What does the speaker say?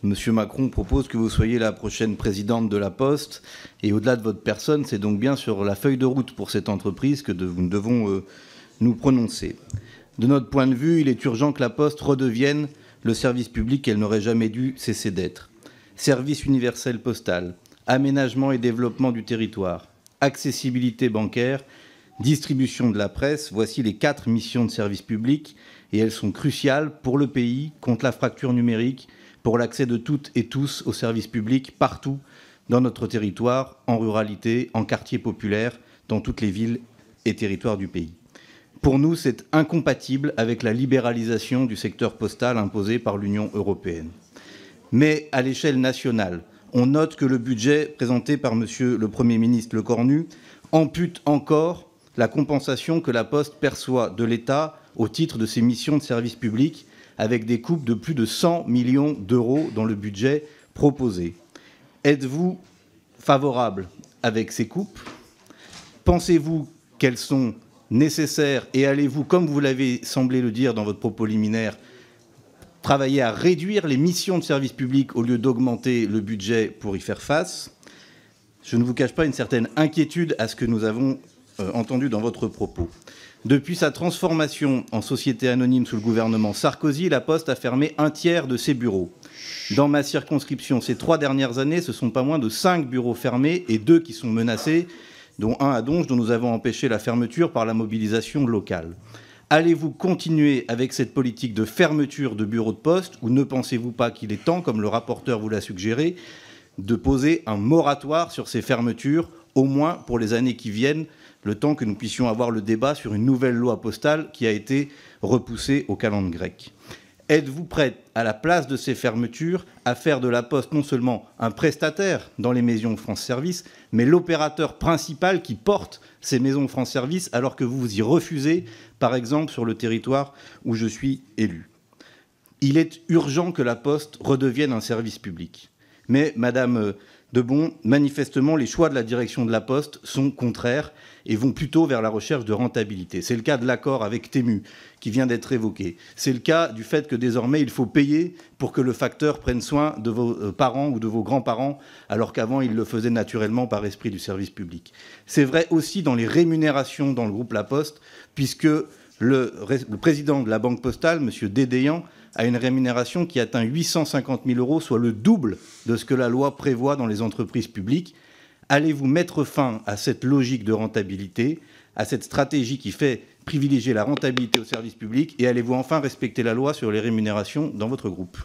Monsieur Macron propose que vous soyez la prochaine présidente de la Poste. Et au-delà de votre personne, c'est donc bien sur la feuille de route pour cette entreprise que nous devons nous prononcer. De notre point de vue, il est urgent que la Poste redevienne le service public qu'elle n'aurait jamais dû cesser d'être. Service universel postal, aménagement et développement du territoire, accessibilité bancaire, distribution de la presse, voici les 4 missions de service public et elles sont cruciales pour le pays, contre la fracture numérique, pour l'accès de toutes et tous aux services publics partout dans notre territoire, en ruralité, en quartier populaire, dans toutes les villes et territoires du pays. Pour nous, c'est incompatible avec la libéralisation du secteur postal imposée par l'Union européenne. Mais à l'échelle nationale, on note que le budget présenté par Monsieur le Premier ministre Lecornu ampute encore la compensation que la Poste perçoit de l'État au titre de ses missions de service public, avec des coupes de plus de 100 millions d'euros dans le budget proposé. Êtes-vous favorable avec ces coupes? Pensez-vous qu'elles sont nécessaires et allez-vous, comme vous l'avez semblé le dire dans votre propos liminaire, travailler à réduire les missions de service public au lieu d'augmenter le budget pour y faire face? Je ne vous cache pas une certaine inquiétude à ce que nous avons entendu dans votre propos. Depuis sa transformation en société anonyme sous le gouvernement Sarkozy, la Poste a fermé 1/3 de ses bureaux. Dans ma circonscription, ces 3 dernières années, ce sont pas moins de 5 bureaux fermés et 2 qui sont menacés, dont un à Donge, dont nous avons empêché la fermeture par la mobilisation locale. Allez-vous continuer avec cette politique de fermeture de bureaux de poste ou ne pensez-vous pas qu'il est temps, comme le rapporteur vous l'a suggéré, de poser un moratoire sur ces fermetures, au moins pour les années qui viennent, le temps que nous puissions avoir le débat sur une nouvelle loi postale qui a été repoussée au calende grec? Êtes-vous prête, à la place de ces fermetures, à faire de la Poste non seulement un prestataire dans les maisons France Service, mais l'opérateur principal qui porte ces maisons France Service, alors que vous vous y refusez, par exemple sur le territoire où je suis élu? Il est urgent que la Poste redevienne un service public. Mais, Madame Debon, manifestement, les choix de la direction de la Poste sont contraires et vont plutôt vers la recherche de rentabilité. C'est le cas de l'accord avec Temu, qui vient d'être évoqué. C'est le cas du fait que désormais, il faut payer pour que le facteur prenne soin de vos parents ou de vos grands-parents, alors qu'avant, il le faisait naturellement par esprit du service public. C'est vrai aussi dans les rémunérations dans le groupe La Poste, puisque le président de la Banque Postale, M. Dédéan, a une rémunération qui atteint 850 000 €, soit le double de ce que la loi prévoit dans les entreprises publiques. Allez-vous mettre fin à cette logique de rentabilité, à cette stratégie qui fait privilégier la rentabilité au service public, et allez-vous enfin respecter la loi sur les rémunérations dans votre groupe?